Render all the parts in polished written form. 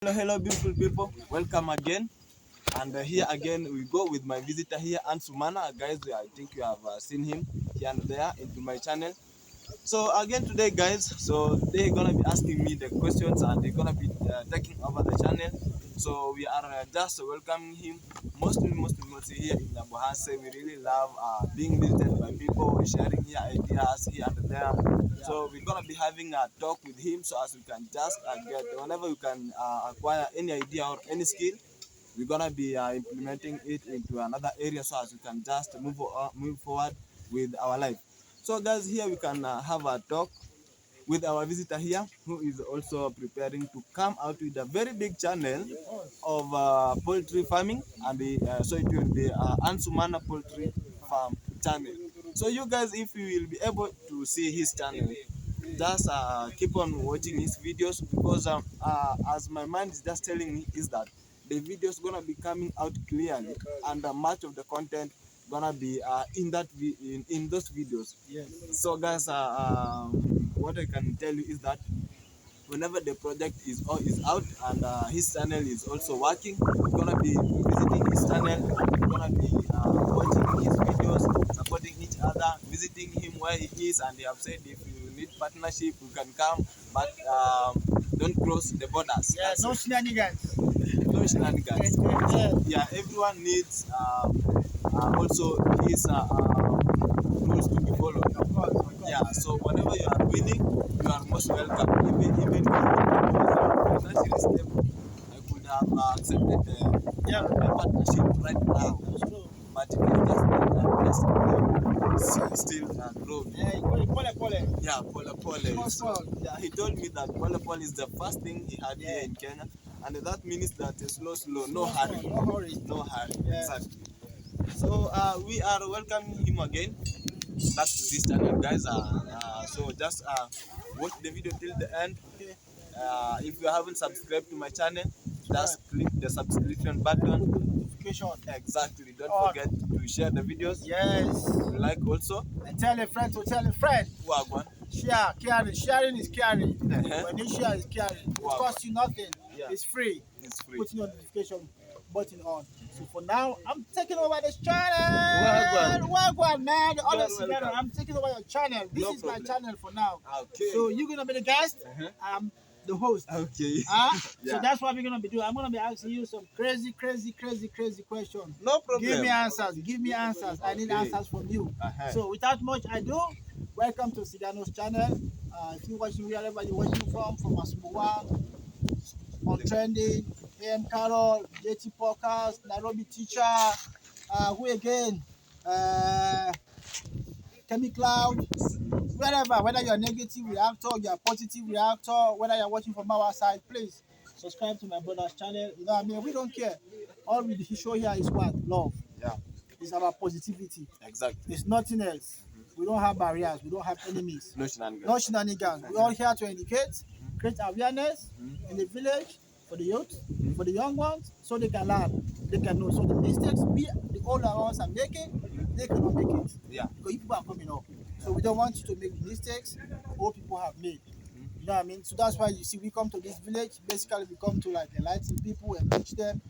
Hello, beautiful people. Welcome again. And here again, we go with my visitor here, Ansumana. Guys, I think you have seen him here and there into my channel. So again today, guys, so they're gonna be asking me the questions and they're gonna be taking over the channel. So we are just welcoming him. Mostly here in Abuhase. We really love being visited by people, sharing here ideas here and there. So we're gonna be having a talk with him, so as we can just get whenever we can acquire any idea or any skill, we're gonna be implementing it into another area, so as we can just move forward with our life. So guys, here we can have a talk with our visitor here, who is also preparing to come out with a very big channel of poultry farming, and so it will be Ansumana Poultry Farm channel. So you guys, if you will be able to see his channel, just keep on watching his videos, because as my mind is just telling me is that the videos gonna be coming out clearly, and much of the content gonna be in those videos. Yes. So guys, what I can tell you is that whenever the project is out and his channel is also working, we're gonna be visiting his channel, we're gonna be watching his videos, supporting each other, visiting him where he is, and they have said if you need partnership, you can come, but don't cross the borders. Yeah, no shenanigans. No shenanigans. Yeah, everyone needs also his rules to be followed. Of course. Yeah, so whenever you are willing, you are most welcome. Even if financially stable, I could have accepted the partnership right now. But if you just still grow. Yeah, pole. Yeah, pole. So, yeah, he told me that pole is the first thing he had here in Kenya, and that means that slow, no hurry. No hurry. Yeah. Exactly. So we are welcoming him again back to this channel, guys. So just watch the video till the end. Okay. If you haven't subscribed to my channel, just click the subscription button. Notification. Exactly. Don't forget to share the videos. Yes. Like also. And tell a friend to tell a friend. Wagwan. Share, caring. Sharing is caring. Uh-huh. When you share, is caring. It costs you nothing. Yeah. It's free. It's free. Put your notification button on. So for now, I'm taking over this channel. Wagwan, man. I'm taking over your channel. This is problem. my channel for now. Okay. So you're gonna be the guest. I'm the host. Okay. Yeah. So that's what we're gonna be doing. I'm gonna be asking you some crazy questions. No problem. Give me answers. I need answers from you. So without much ado, welcome to Sidano's channel. If you're watching wherever you're watching from Asubuwan, on Trending, AM Carol, JT Podcast, Nairobi Teacher, who again? Chemi Cloud, wherever, whether you're a negative reactor, you're a positive reactor, whether you're watching from our side, please subscribe to my brother's channel. You know what I mean? We don't care. All we show here is what? Love. Yeah. It's about positivity. Exactly. It's nothing else. We don't have barriers. We don't have enemies. No shenanigans. No shenanigans. We're all here to educate, create awareness in the village for the youth, for the young ones, so they can learn, they can know. So the mistakes the older ones are making, they cannot make it. Yeah. Because people are coming up. So we don't want you to make the mistakes old people have made. You know what I mean? So that's why you see we come to this village. Basically, we come to like enlighten people and teach them.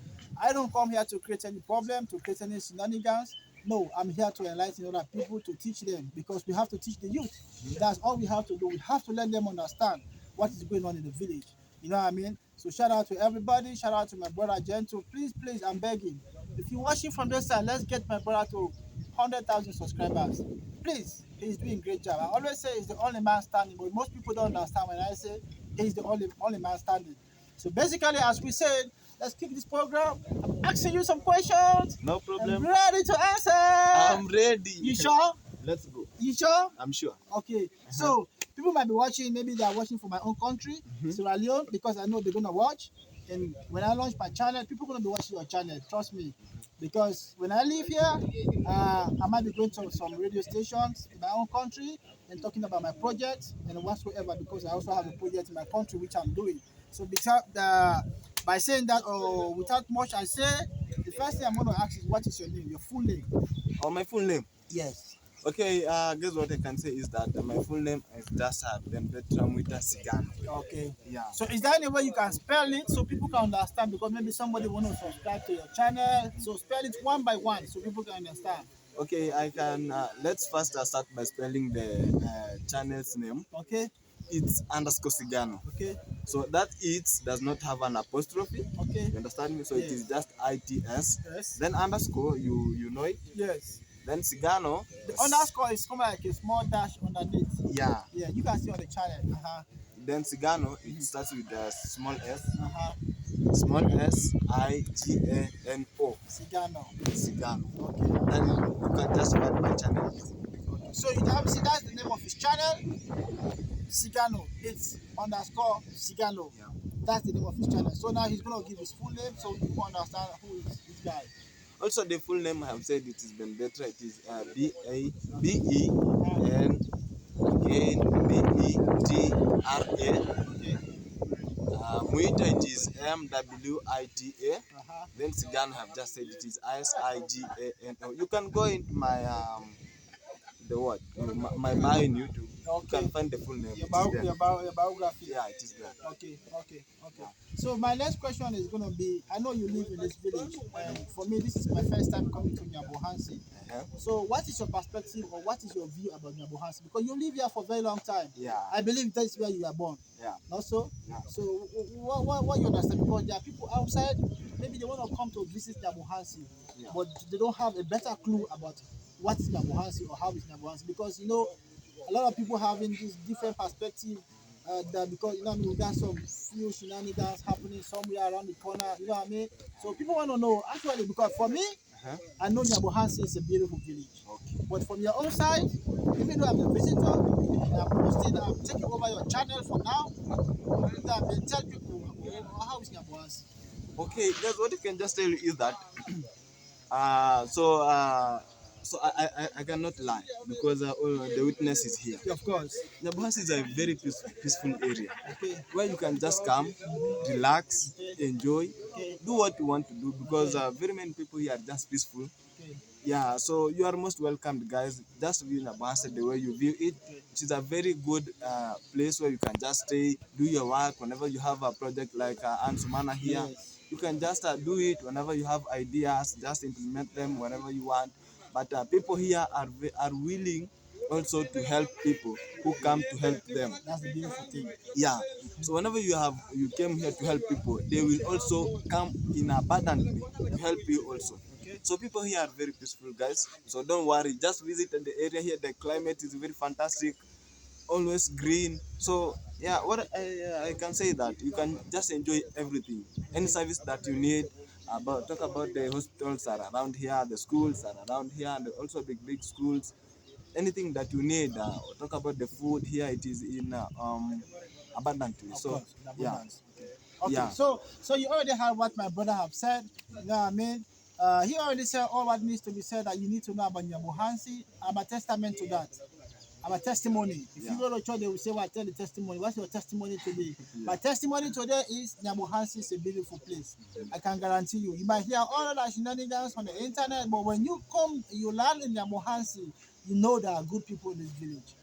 I don't come here to create any problem, to create any shenanigans. No, I'm here to enlighten other people, to teach them, because we have to teach the youth. That's all we have to do. We have to let them understand what is going on in the village. You know what I mean? So shout out to everybody. Shout out to my brother Gentle. Please, I'm begging. If you're watching from this side, let's get my brother to 100,000 subscribers. Please, he's doing a great job. I always say he's the only man standing, but most people don't understand when I say he's the only man standing. So basically, as we said, let's kick this program. I'm asking you some questions. No problem. I'm ready to answer. I'm ready. You sure? Let's go. You sure? I'm sure. Okay. So people might be watching. Maybe they are watching from my own country, Sierra Leone, because I know they're gonna watch. And when I launch my channel, people are gonna be watching your channel. Trust me. Because when I live here, I might be going to some radio stations in my own country and talking about my project and whatsoever, because I also have a project in my country which I'm doing. So by saying that, or without much I say, the first thing I'm going to ask is, what is your name, your full name? Oh, my full name? Yes. Okay, guess what I can say is that my full name is just Bentramwita Sigano. Okay. Yeah. So is there any way you can spell it so people can understand? Because maybe somebody want to subscribe to your channel. So spell it one by one so people can understand. Okay, I can. Let's first start by spelling the channel's name. Okay. It's underscore Sigano. Okay. So that it does not have an apostrophe. Okay. You understand me? So it is Yes. just ITS. Yes. Then underscore, you know it. Yes. Then Sigano. The underscore is kind of like a small dash underneath. Yeah. Yeah, you can see on the channel. Uh-huh. Then Sigano, it starts with a small s. Uh-huh. Small Sigano. Sigano. Sigano. Okay. Then you can just find my channel. So you have see that's the name of his channel. Sigano. It's underscore Sigano. Yeah. That's the name of his channel. So now he's gonna give his full name so people understand who is this guy. Also, the full name I have said it is Bendetra. It is BENDETRA. Okay. Muita it is MWITA. Uh-huh. Then Sigano have just said it is SIGANO. You can go into my the what my bio in YouTube. Okay. You can find the full name. Your, It is there. your biography. Yeah, it is there. Okay, okay, okay. So my next question is gonna be: I know you live in this village, and for me, this is my first time coming to Nyabohansi. Uh-huh. So, what is your perspective or what is your view about Nyabohansi? Because you live here for a very long time. Yeah. I believe that's where you are born. Yeah. Not so? Yeah. So, what you understand? Because there are people outside, maybe they want to come to visit Nyabohansi, Yeah. but they don't have a better clue about what is Nyabohansi or how is Nyabohansi. Because you know, a lot of people having this different perspective. That because you know what I mean, we got some few shenanigans happening somewhere around the corner, you know what I mean? So people want to know actually because for me, Uh-huh. I know Nyabohansi is a beautiful village. Okay. But from your own side, even though I'm a visitor, I'm taking over your channel for now. Tell people how is Nyabohansi. Okay, guys, what I can just tell you is that uh, so uh, I cannot lie because all the witness is here. Of course. Nyabuhas is a very peaceful area Okay. where you can just come, relax, enjoy, Okay. do what you want to do because very many people here are just peaceful. Okay. Yeah, so you are most welcomed, guys. Just view Nyabuhas the way you view it. It is a very good place where you can just stay, do your work whenever you have a project like Ansumana here. Yes. You can just do it whenever you have ideas, just implement them whenever you want. But people here are willing also to help people who come to help them. That's the beautiful thing. Yeah. So whenever you came here to help people, they will also come in abundantly to help you also. Okay. So people here are very peaceful, guys. So don't worry, just visit the area here. The climate is very fantastic, always green. So yeah, what I can say that you can just enjoy everything, any service that you need. About talk about the hospitals are around here, the schools are around here, and also big schools. Anything that you need. Talk about the food here. It is in abundantly. Of So course, in yeah, abundance. Okay. yeah. So you already have what my brother have said. You know what I mean? He already said all what needs to be said that you need to know about Nyabohansi. I'm a testament to that. I'm a testimony. If Yeah. you go to church, they will say, well, tell the testimony. What's your testimony today? Yeah. My testimony today is Nyabohansi is a beautiful place. I can guarantee you. You might hear all of that shenanigans on the internet, but when you come, you land in Nyabohansi, you know there are good people in this village.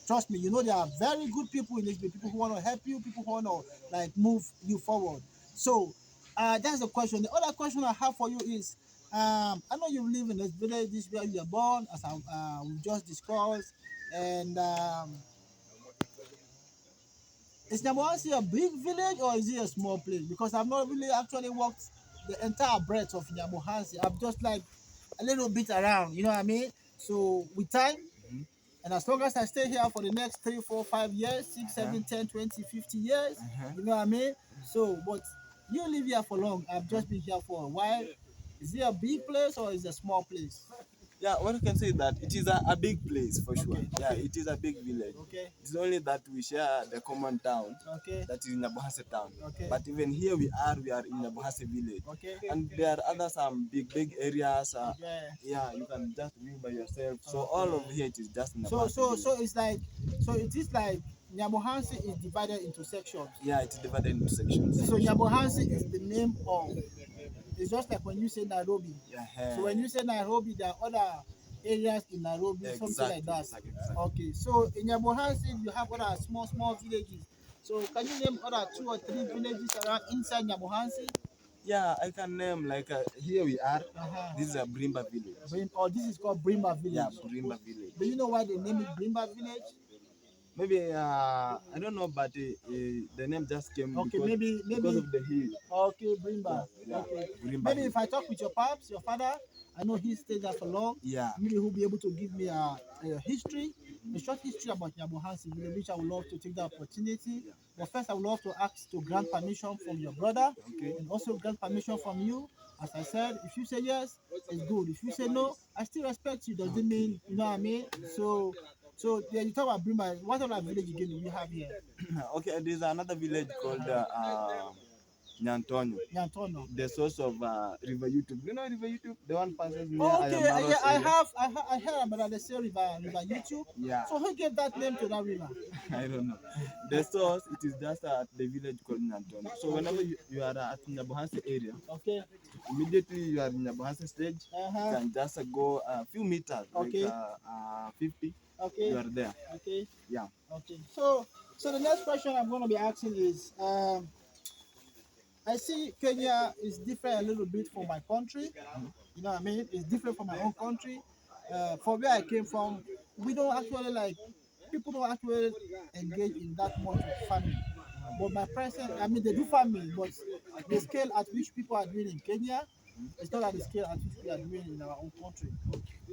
Trust me, you know there are very good people in this village, people who want to help you, people who want to like move you forward. So that's the question. The other question I have for you is, I know you live in this village, this where you are born, as we just discussed, and is Nyabohansi a big village or is it a small place? Because I've not really actually walked the entire breadth of Nyabohansi. I'm just like a little bit around, you know what I mean? So with time, Mhm. and as long as I stay here for the next 3, 4, 5 years, 6, 7, 10, 20, 50 years, you know what I mean? So, but you live here for long. I've just been here for a while. Is it a big place or is it a small place? Yeah, what I can say is that it is a big place for sure. Okay, Yeah, okay. it is a big village. Okay, It's only that we share the common town, okay, that is in Nyabuhase town. okay, But even here we are in Nyabuhase village. okay, And there are other some big areas. okay. Yeah, you can just view by yourself. So all over here it is just in So, Nyabuhase so, village. so it's like, so it is like Nyabohansi is divided into sections. Yeah, it's divided into sections. So Nyabohansi is the name of. It's just like when you say Nairobi. Yeah. So when you say Nairobi, there are other areas in Nairobi, something like that. Exactly. Okay, so in Nyabohansi, you have other small villages. So can you name other 2 or 3 villages around inside Nyabohansi? Yeah, I can name like here we are. Uh-huh. This is a Brimba village. This is called Brimba Yeah, village. Brimba village. Do you know why they name it Brimba village? Maybe I don't know, but the name just came Okay, because because of the hill. okay, Brimba. Yeah, Okay. Brimba Maybe hill. if I talk with your pops, your father, I know he stayed there for long. Yeah. Maybe he'll be able to give me a history, a short history about Nyabohansi village, which I would love to take the opportunity. But first, I would love to ask to grant permission from your brother, Okay. and also grant permission from you. As I said, if you say yes, it's good. If you say no, I still respect you. Doesn't mean, you know what I mean? So yeah, you talk about Brimba. What other village again do we have here? Okay, there's another village called Nyantonyo. Nyantono. The source of River YouTube. You know River YouTube? The one passes near Oh, okay, Ayamaros yeah, area. I heard about the same river YouTube. Yeah, So who gave that name to that river? I don't know. The source, it is just at the village called Nyantonyo. So whenever you are at Nyabohansi area, Okay. immediately you are in Nyabohansi stage, you Uh-huh. can just go a few meters, Okay. like 50, Okay. you are there. Okay. Yeah. Okay. So the next question I'm going to be asking is, I see Kenya is different a little bit from my country. You know what I mean? It's different from my own country. From where I came from, we don't actually like people don't actually engage in that much of farming. But my present, I mean, they do farming, but the scale at which people are doing in Kenya is not at the scale at which we are doing in our own country.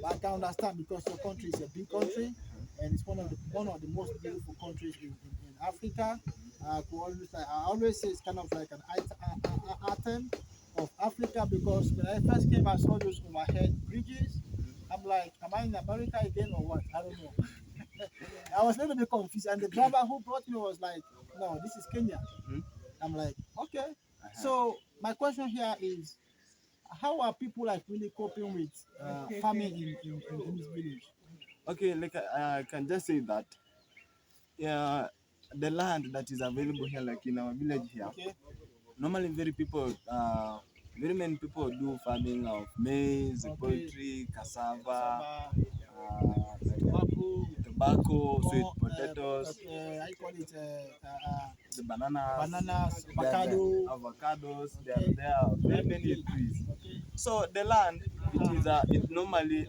But I can understand because your country is a big country and it's one of the most beautiful countries in Africa. I always say it's kind of like an item of Africa because when I first came, I saw those overhead bridges. I'm like, am I in America again or what? I don't know. I was a little bit confused, and the driver who brought me was like, "No, this is Kenya." Mhm. I'm like, "Okay." Uh-huh. So my question here is, how are people like really coping with farming in this village? Okay, like I can just say that yeah, the land that is available here, like in our village here, Okay, normally very many people do farming of maize, okay, poultry, cassava, cassava, like tobacco, tobacco, sweet corn, potatoes, how you call it, the bananas, bananas, there are avocado. the avocados, Okay, there are very many trees. okay. So the land, it normally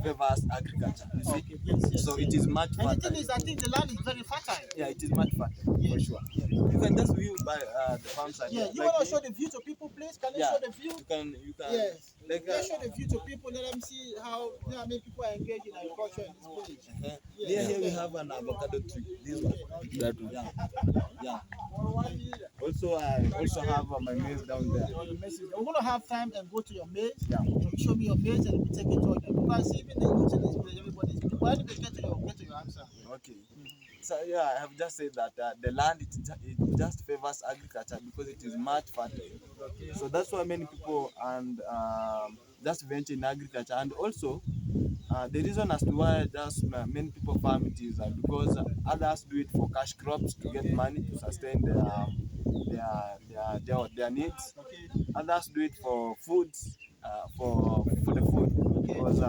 favors agriculture. You see, Okay, yes. so it is much And the fertile. thing is, I think the land is very fertile. Yeah, it is much fertile for Yes, sure. yes. You can just view by the farms are Yeah, here. you Like want to me, show the view to people, please? Can you yeah, show the view? you can Yes. like Let's show the view to people. Let them see how I mean people are engaged in agriculture in this village. near Yes. here we Okay. have an avocado tree. This one, Okay. that one. Yeah, yeah. Also, I also have my maize down there. So the message. We're gonna have time and go to your maze. Yeah. You show me your maze and we take it to them. Because even the youth in this village, everybody's. But anyway, get to your answer. Okay. So yeah, I have just said that the land it just favors agriculture because it is much fertile. Okay. So that's why many people and just venture in agriculture. And also the reason as to why just many people farm it is because others do it for cash crops to get money to sustain their needs. Okay. Others do it for foods, for the food because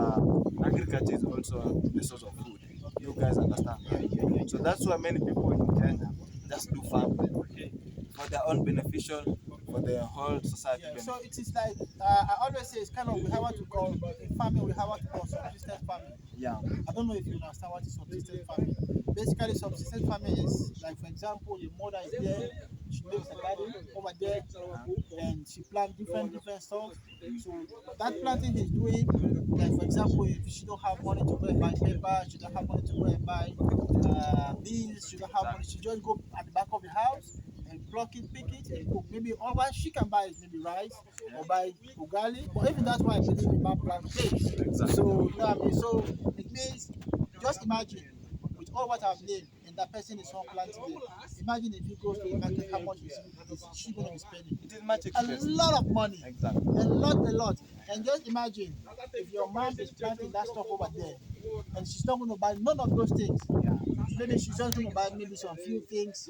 agriculture is also the source of food. You guys understand that? So that's why many people in Kenya just do farming for their own beneficial, for the whole society Yeah, benefit. so it is like I always say it's kind of we have what to call in farming we have what to call subsistence farming. Yeah. I don't know if you understand what is subsistence farming. Basically, subsistence farming is like, for example, your mother is there, she makes a garden over there, and she plants different stuff. So that planting he's doing, like for example, if she don't have money to go and buy paper, she don't have money to go and buy beans, she don't have money, she just go at the back of the house and pluck it, pick it, and cook. Maybe all what she can buy is maybe rice or buy ugali. But even that's why I believe in man plant maize. Exactly. So you know what I mean? So it means just imagine with all what I've named and that person is not planting it. Imagine if he goes to the market, how much is she going to be spending? It is much A expensive. lot of money. Exactly. A lot. And just imagine if your mom is planting that stuff over there and she's not going to buy none of those things. maybe she's just going to buy maybe some few things.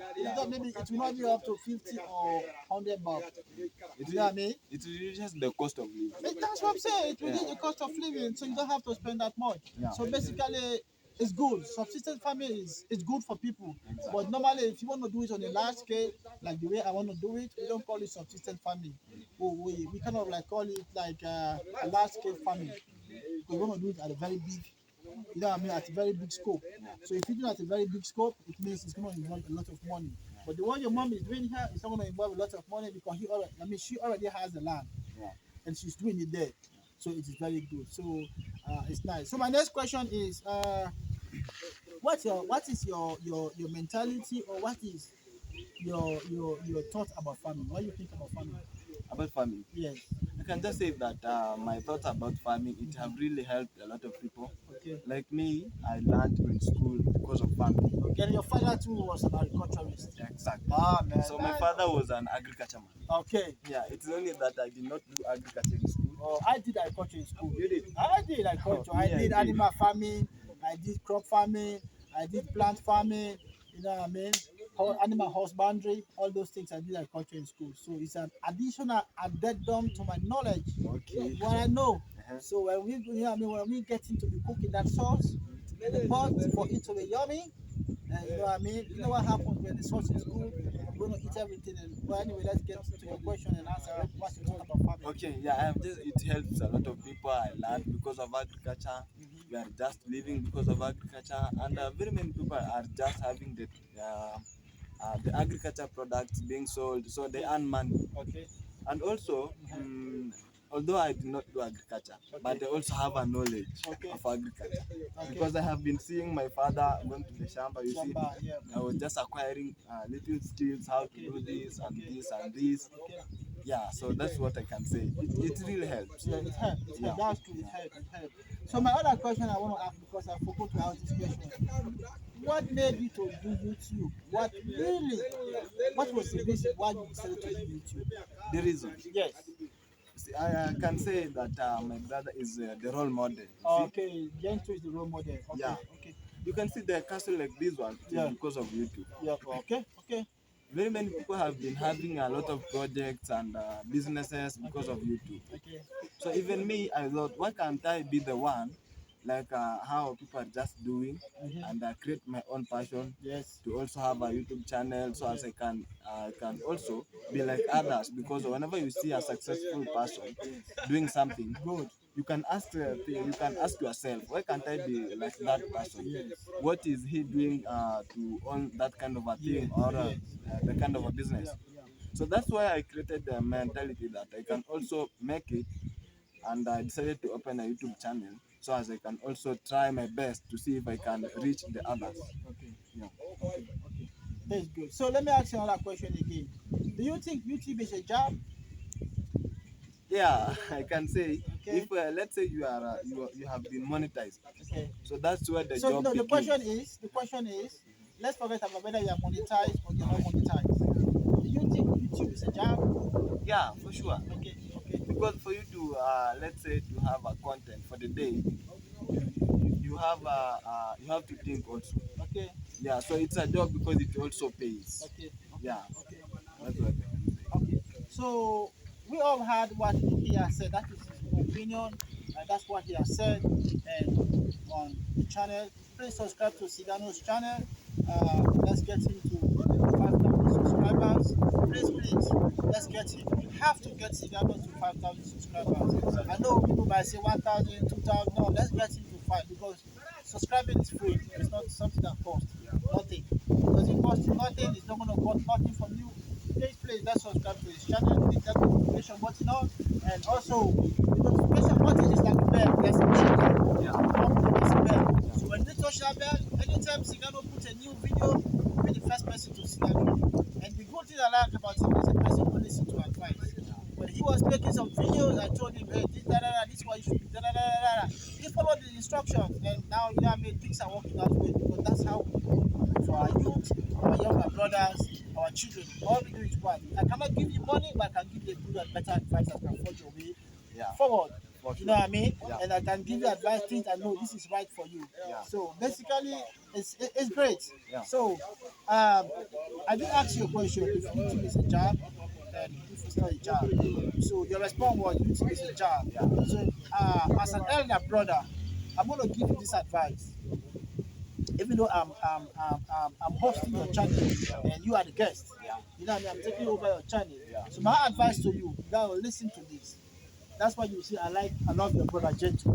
Maybe it will not be up to 50 or 100 bucks. You know what I mean? It reduces the cost of living. That's what I'm saying. It reduces the cost of living, so you don't have to spend that much. So basically, it's good. Subsistence farming is good for people. But normally, if you want to do it on a large scale, like the way I want to do it, we don't call it subsistence farming. We kind of like call it like a large scale farming. Because we want to do it at a very big, you know what I mean, at a very big scope. So if you do it at a very big scope, it means it's going to involve a lot of money. But the one your mom is doing here is not going to involve a lot of money because she already has the land, and she's doing it there. So it is very good. So it's nice. So my next question is, what is your mentality, or what is your thought about farming? What do you think about farming? About farming, Yes. I can just say that my thoughts about farming, it have really helped a lot of people. Okay. Like me, I learned in school because of farming. Okay. And your father too was an agriculturist. Exactly. Ah, man. So my father was an agriculture man. Okay. Yeah, it's only that I did not do agriculture in school. Oh, I did agriculture in school. You did? I did agriculture. Oh, I yeah, did I did. animal farming. I did crop farming. I did plant farming. You know what I mean? Animal husbandry. All those things I did agriculture in school. So it's an additional addendum to my knowledge. Okay. What I know. Uh-huh. So when we, you know what I mean, when we get into the cooking that sauce, in the pot for it to be yummy, and you know what I mean? You know what happens when the sauce is good? We're gonna eat everything. And well, anyway, let's get to your question and answer. What's your thought about farming? Okay, yeah, I have just, it helps a lot of people. I learned because of agriculture. We are just living because of agriculture, and very many people are just having the agriculture products being sold, so they earn money. Okay. And also, although I do not do agriculture, but I also have a knowledge of agriculture because I have been seeing my father going to the shamba. You see, Yeah. I was just acquiring little skills, how to do this and this and this. Yeah, so that's what I can say. It really helps. Yeah, it helps. It Yeah. helps. That's true. It helps. It helps. So my other question I want to ask, because I forgot to ask this question: what made you to do YouTube? What was the reason why you decided to do YouTube? The reason, Yes. see, I can say that my brother is the role model. See, Okay, Gentoo is the role model. Okay. Yeah. Okay. you can see the castle like this one, it is Yeah. because of YouTube. Yeah. Okay. Okay. Very many people have been having a lot of projects and businesses because of YouTube. Okay. So even me, I thought, why can't I be the one, like how people are just doing, and create my own passion Yes. to also have a YouTube channel, so as I can also be like others. Because whenever you see a successful person doing something good, you can ask yourself, why can't I be like that person? Yes. What is he doing to own that kind of a thing, or the kind of a business? Yeah. So that's why I created the mentality that I can also make it, and I decided to open a YouTube channel so as I can also try my best to see if I can reach the others. Okay. Yeah. Okay. Okay. That's good. So let me ask you another question again. Do you think YouTube is a job? Yeah, I can say, Okay. if let's say you have been monetized, Okay. so that's where the So job no, the begins. question is, let's forget about whether you are monetized or you're not monetized. Do you think YouTube is a job? Yeah, for sure. Okay. Okay. Because for you to let's say to have a content for the day, you have to think also. Okay. Yeah, so it's a job because it also pays. Okay. Yeah, Okay. that's what I can say. Okay. So we all heard what he has said. That is his opinion. That's what he has said. And on the channel, please subscribe to Sidano's channel. Let's get him to 5,000 subscribers. Please, let's get him. We have to get Sidano to 5,000 subscribers. I know people might say 1,000, 2,000. No, let's get him to 5, because subscribing is free. It's not something that costs nothing. Because it costs you nothing, it's not going to cost nothing from you. Please, let's subscribe to his channel, click that notification button on, and also the notification button is like a bell. There's a bell. There's a bell. So when you touch that bell, anytime Sigano puts a new video, you'll be the first person to see that video. And the good thing I like about him is a person who listens to advice. When he was making some videos, I told him, hey, this, this is what you should do, He followed the instructions, and now, you know what I mean, things are working out well, because that's how we do for our youth, our younger brothers, our children. All we do is what? I cannot give you money, but I can give you good and better advice that can forge your way Yeah. forward. For You know sure. what I mean? Yeah. And I can give you advice, things I know this is right for you. Yeah. So basically, it's great. Yeah. So I did ask you a question if YouTube is a job and if it's not a job. So your response was YouTube is a job. Yeah. So as an elder brother, I'm gonna give you this advice. Even though I'm hosting your channel and you are the guest, Yeah. you know what I mean? I'm taking over your channel. Yeah. So my advice to you, you gotta listen to this. That's why you see I love your brother Gentle.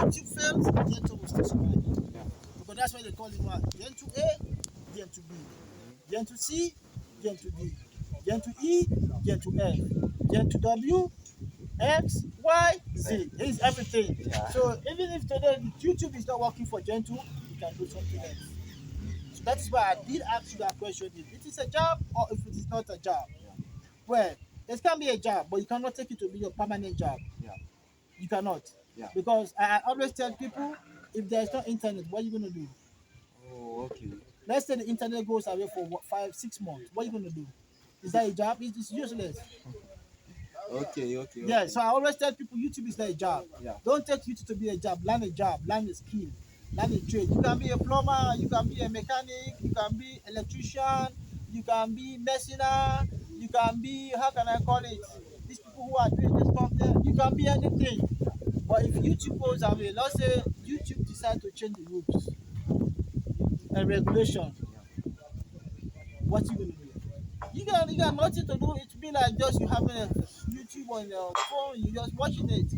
YouTube fails, Gentle will still survive. Yeah. Because that's why they call him what? Gentle A, Gentle B. Gentle C, Gentle D. Gentle E, Gentle F. Gentle W, X, Y, Z. He's everything. Yeah. So even if today YouTube is not working for Gentle, you can do something else. So that is why I did ask you that question: if it is a job or if it is not a job. Well, it can be a job, but you cannot take it to be your permanent job. Yeah. You cannot. Yeah. Because I always tell people, if there is no internet, what are you gonna do? Oh, okay. Let's say the internet goes away for what, 5, 6 months. What are you gonna do? Is that a job? It's useless. Okay, okay, Yeah, okay. so I always tell people YouTube is not a job. Yeah. Don't take YouTube to be a job. Learn a job, learn a skill, learn a trade. You can be a plumber, you can be a mechanic, you can be electrician, you can be messenger, you can be, how can I call it? These people who are doing this stuff there, you can be anything. But if YouTube goes away, let's say YouTube decide to change the rules and regulation, what you gonna do? You got nothing to do. It be like just you having a YouTube on your phone, you just watching it.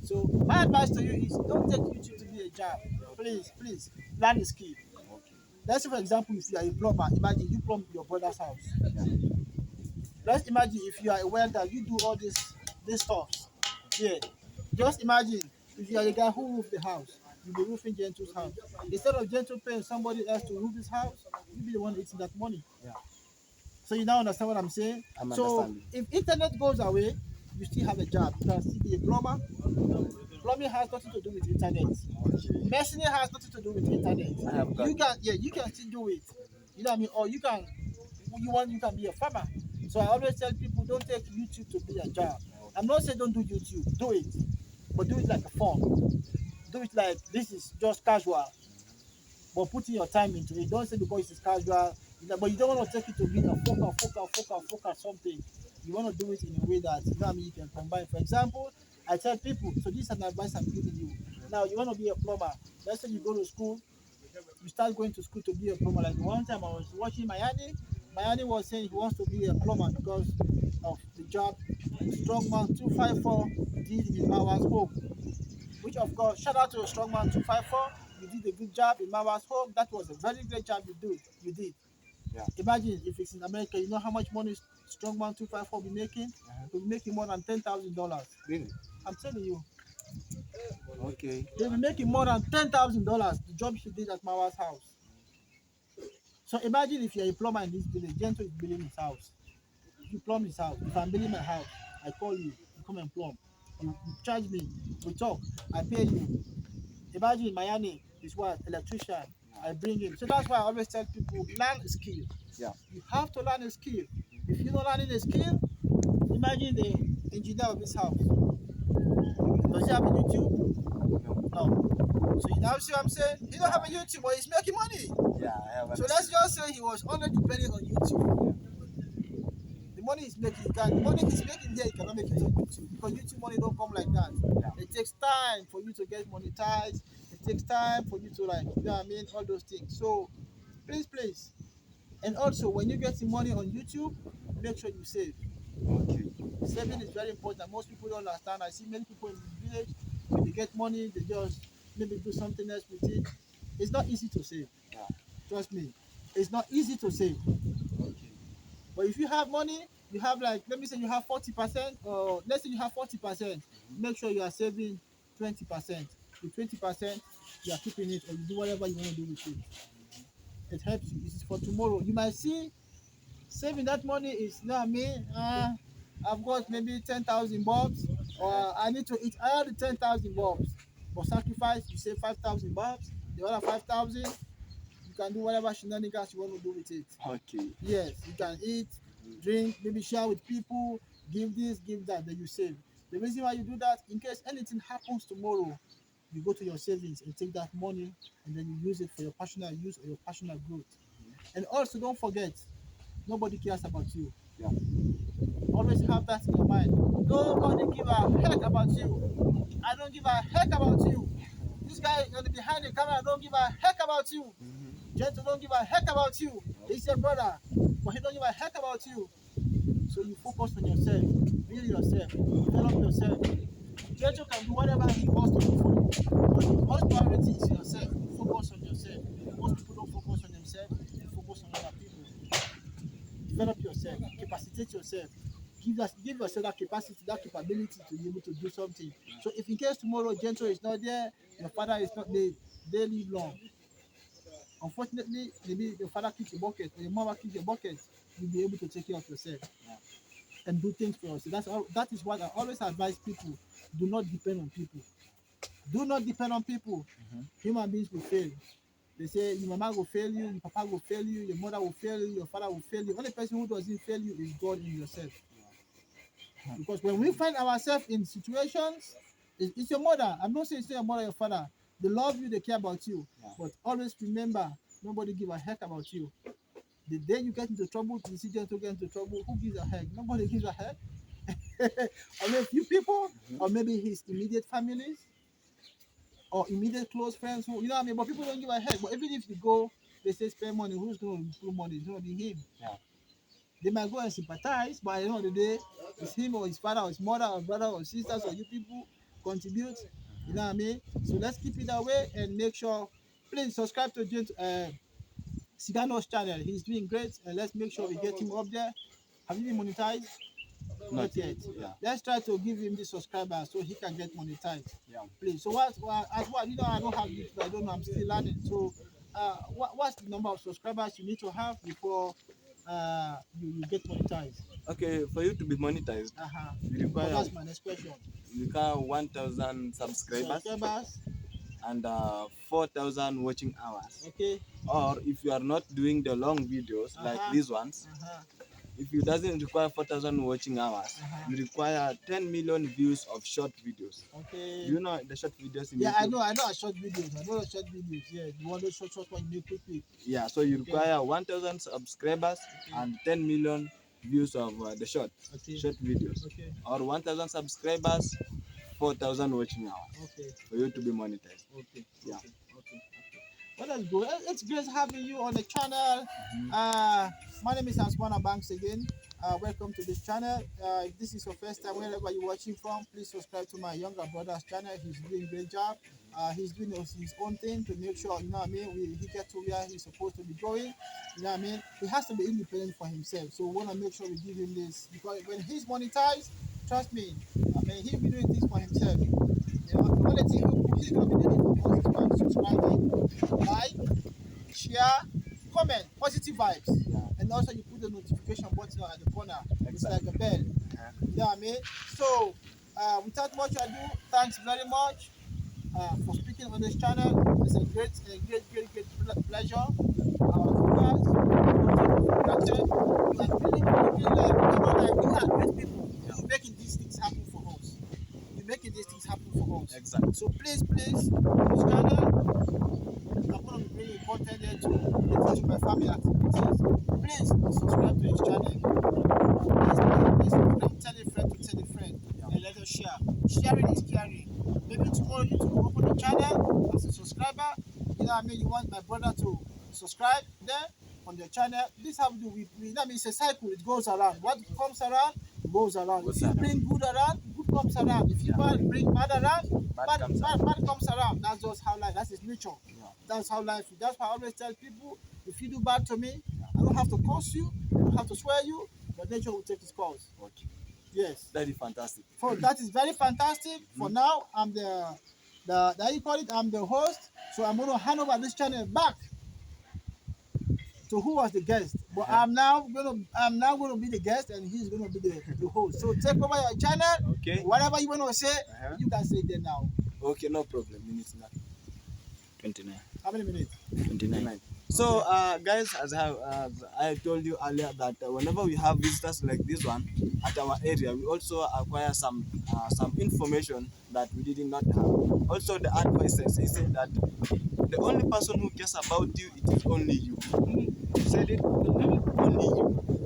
So my advice to you is don't take YouTube to be a job. Please, please learn a skill. Okay. Let's say for example, if you are a plumber, imagine you plumb your brother's house. Let's imagine if you are a welder, you do all this stuff. Yeah. Just imagine if you are the guy who roofed the house, you be roofing Gentle's house. Instead of Gentle paying somebody else to roof his house, you be the one eating that money. Yeah. So you now understand what I'm saying? I'm So understanding. if internet goes away, you still have a job. You can still be a plumber. Plumbing has nothing to do with internet. Masonry has nothing to do with internet. I have got You can you can still do it. You know what I mean? Or you can be a farmer. So I always tell people don't take YouTube to be a job. I'm not saying don't do YouTube, do it. But do it like a fun. Do it like this is just casual. But putting your time into it. Don't say because it's casual, but you don't want to take it to be a focus something. You want to do it in a way that you know what I mean, you can combine. For example, I tell people, so this is an advice I'm giving you. Now you want to be a plumber. Let's say you go to school, you start going to school to be a plumber. Like one time I was watching Miami. Miami was saying he wants to be a plumber because of the job Strongman 254 did in Mawa's home. Which of course, shout out to Strongman 254. You did a good job in Mawa's home. That was a very great job you did. Yeah. Imagine if it's in America, you know how much money Strongman 254 be making? He'll be making more than $10,000. Really? I'm telling you. Okay. They'll be making more than $10,000. The job she did at Mawa's house. So imagine if you're a plumber in this village, Gentle is building his house. You plumb his house. If I'm building my house, I call you, you come and plumb. You charge me, we talk, I pay you. Imagine Miami is what electrician. I bring him. So that's why I always tell people learn a skill. Yeah. You have to learn a skill. If you're not learning a skill, imagine the engineer of this house. Does he have a YouTube? No. So you now see what I'm saying? He don't have a YouTube, but he's making money. Yeah, I have So let's just say he was only depending on YouTube. The money he's making, the money he's making here, he cannot make it on YouTube because YouTube money don't come like that. Yeah. It takes time for you to get monetized. It takes time for you to like, you know what I mean, all those things. So please. And also, when you get the money on YouTube, make sure you save. Okay. Saving is very important. Most people don't understand. I see many people in the village, when they get money, they just maybe do something else with it. It's not easy to save. Yeah. Trust me. It's not easy to save. Okay. But if you have money, you have like, let me say you have 40%, or let's say you have 40%, make sure you are saving 20%. The 20%, you are keeping it, or you do whatever you want to do with it. It helps you. This is for tomorrow. You might see saving that money is, you know what I mean? I've got maybe 10,000 bulbs, or I need to eat all the 10,000 bulbs. For sacrifice, you save 5,000 bulbs. The other 5,000, you can do whatever shenanigans you want to do with it. Okay. Yes, you can eat, drink, maybe share with people, give this, give that, then you save. The reason why you do that, in case anything happens tomorrow, you go to your savings and take that money and then you use it for your personal use or your personal growth. And also don't forget, nobody cares about you. Yeah. Always have that in your mind. Nobody give a heck about you. I don't give a heck about you. This guy behind the camera don't give a heck about you. Gentle don't give a heck about you. He's your brother, but he don't give a heck about you. So you focus on yourself, build yourself, develop yourself. Gentle can do whatever he wants to do for you, but the most priority is yourself. Focus on yourself. Most people don't focus on themselves, they focus on other people. Develop yourself, capacitate yourself, give yourself that capacity, that capability to be able to do something. So if in case tomorrow Gentle is not there, your father is not there, they live long. Unfortunately, maybe your father keeps your bucket or your mother keeps your bucket, you'll be able to take care of yourself and do things for yourself. That is what I always advise people. Do not depend on people. Do not depend on people. Human beings will fail. They say your mama will fail you, your papa will fail you, your mother will fail you, your father will fail you. The only person who doesn't fail you is God in yourself. Because when we find ourselves in situations, it's your mother. I'm not saying it's your mother, your father. They love you, they care about you. But always remember, nobody give a heck about you. The day you get into trouble, the decision to get into trouble, who gives a heck? Nobody gives a heck. Only a few people, or maybe his immediate families, or immediate close friends who, you know what I mean? But people don't give a heck. But even if you go, they say spend money, who's going to put money? It's going to be him. Yeah. They might go and sympathize, but at the end of the day, it's him or his father or his mother or brother or sisters or you people contribute. You know what I mean? So let's keep it that way and make sure, please subscribe to Sigano's channel. He's doing great, and let's make sure we get him up there. Have you been monetized? Not yet. Yeah. Let's try to give him the subscribers so he can get monetized. Yeah. Please. So as what you know, I don't have YouTube. I don't know. I'm still learning. So, what's the number of subscribers you need to have before you get monetized? Okay, for you to be monetized, you So require that's my next question. 1,000 subscribers Subscribers. and 4,000 watching hours. Okay. Or if you are not doing the long videos like these ones, if you doesn't require 4,000 watching hours, you require 10 million views of short videos. Okay. Do you know the short videos in Yeah, YouTube? I know short videos. I know the short videos. Yeah, you want those short one you make quick. Yeah, so you require 1,000 subscribers and 10 million views of the short videos. Okay. Or 1,000 subscribers, 4,000 watching hours for you to be monetized. Okay. Yeah. Okay. Well, that's good. It's great having you on the channel. My name is Aswana Banks again. Welcome to this channel. If this is your first time, wherever you're watching from, please subscribe to my younger brother's channel. He's doing a great job. He's doing his own thing to make sure, you know what I mean, he gets to where he's supposed to be going. You know what I mean? He has to be independent for himself. So we want to make sure we give him this, because when he's monetized, trust me, I mean, he'll be doing things for himself. You know, the only thing he's going to be doing for us is by subscribing, like, share, comment, positive vibes. And also you put the notification button at the corner. It's like a bell. You know what I mean? So without much ado, thanks very much for speaking on this channel. It's a great pleasure. Viewers, like really, you are great people. You're making these things happen for us. You're making these things happen for us. Exactly. So please, this channel, I'm going to be really important there to my family activities. Please subscribe to this channel. Please subscribe. Tell a friend to tell a friend. And let us share. Sharing is caring. Maybe tomorrow you to open the channel as a subscriber. You know what I mean? You want my brother to subscribe there on the channel. This is how we do. You know what I mean? It's a cycle. It goes around. What comes around goes around. If you bring good around, good comes around. If you bring bad around, bad comes around. That's just how life. That's its nature. That's how life is. That's why I always tell people, if you do bad to me, I don't have to curse you, I don't have to swear you, but nature will take its course. Okay. Yes. That is fantastic. That is very fantastic. For now, I'm how you call it, I'm the host. So I'm going to hand over this channel back to who was the guest. But I'm now going to be the guest, and he's going to be the host. So take over your channel. Okay. Whatever you want to say, you can say it there now. Okay, no problem. Minutes now. 29. How many minutes? 29. So, guys, as I told you earlier, that whenever we have visitors like this one at our area, we also acquire some information that we did not have. Also, the advice is that the only person who cares about you, it is only you. You said it, only you.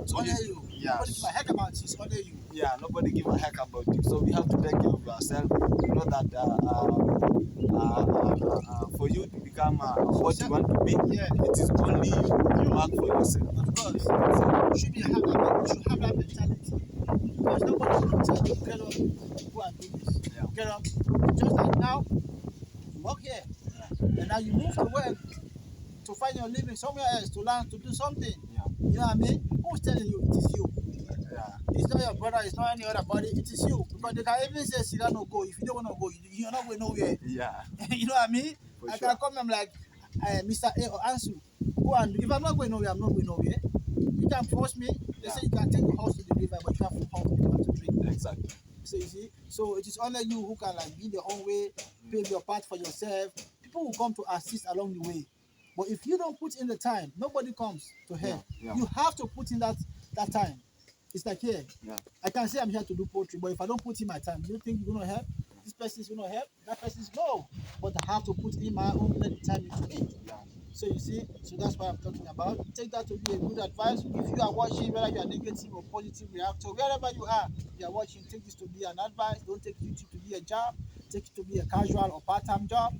So Only you. yeah, Nobody give a heck about you. It's only you. yeah, nobody give a heck about you. So we have to take care of yourself. You know that for you to become what you want to be, Yeah. it is only you. You work for yourself. Of course. You should be have that. You should have that mentality. Because nobody should tell you get up, go and do this. Yeah. Get up. Just like now, you work here, and now you move to work to find your living somewhere else to learn to do something. Yeah. You know what I mean? Who's telling you? It is you. Yeah. It's not your brother. It's not any other body. It is you. Because they can even say, "Sit no go." If you don't want to go, you're not going nowhere. Yeah. You know what I mean? For I sure. can come. I'm like, Mr. A or Ansu, go and if I'm not going nowhere, I'm not going nowhere. You can force me. They Yeah. say you can take the horse to the river, but you can't force the river to drink. Exactly. So you see, so it is only you who can like build your own way, pave your path for yourself. People will come to assist along the way, but if you don't put in the time, nobody comes to help. Yeah. You have to put in that time. It's like here. Yeah. I can say I'm here to do poetry, but if I don't put in my time, do you think you're gonna help? This person is gonna help. That person is no. But I have to put in my own little time into it. Yeah. So you see, so that's what I'm talking about. Take that to be a good advice. If you are watching, whether you are negative or positive reactor, wherever you are watching, take this to be an advice. Don't take YouTube to be a job. Take it to be a casual or part-time job.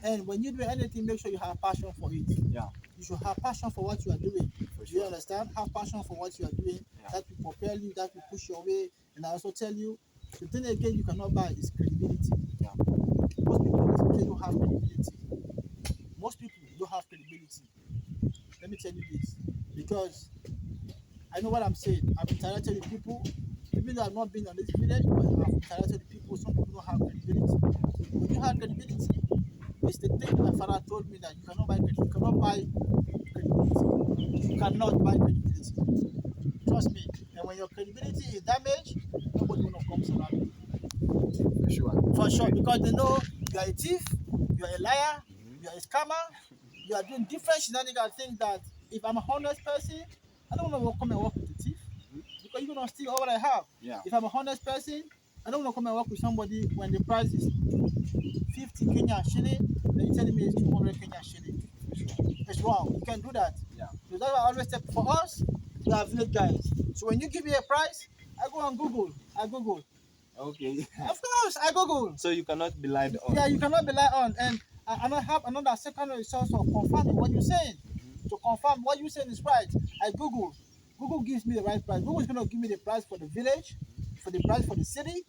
And when you do anything, make sure you have passion for it. Yeah. You should have passion for what you are doing. For Do you sure. understand? Have passion for what you are doing. Yeah. That will propel you, that will push your way. And I also tell you, the thing again you cannot buy is credibility. Yeah. Most people in this country don't have credibility. Most people don't have credibility. Let me tell you this. Because I know what I'm saying. I've interacted with people, even though I've not been on this village, but I've interacted with people. Some people don't have credibility. When you have credibility, it's the thing my father told me that you cannot buy credibility. You cannot buy credibility. You cannot buy credibility. Trust me. And when your credibility is damaged, nobody will come around you. For sure. For sure, because they know you are a thief, you are a liar, you are a scammer, you are doing different shenanigans. Things that if I'm a honest person, I don't want to come and work with a thief because you're gonna steal all what I have. Yeah. If I'm a honest person, I don't want to come and work with somebody when the price is 50 Kenya shilling, then you're telling me it's 200 Kenya shilling. It's wrong. You can't do that. Yeah. So that's why I always say for us, we are village guys. So when you give me a price, I go on Google. I Google. Okay. Of course, I Google. So you cannot be lied on. Yeah, you cannot rely on. And I have another secondary source of confirming what you're saying. To confirm what you're saying is right, I Google. Google gives me the right price. Google is going to give me the price for the village, for the price for the city,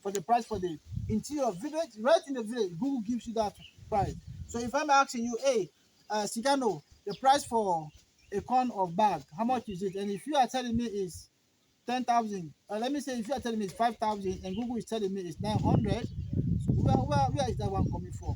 for the price for the interior of village. Right in the village, Google gives you that price. So if I'm asking you, hey, Sigano, the price for a corn of bag, how much is it? And if you are telling me is 10,000, let me say if you are telling me it's 5,000 and Google is telling me it's 900, so where is that one coming from?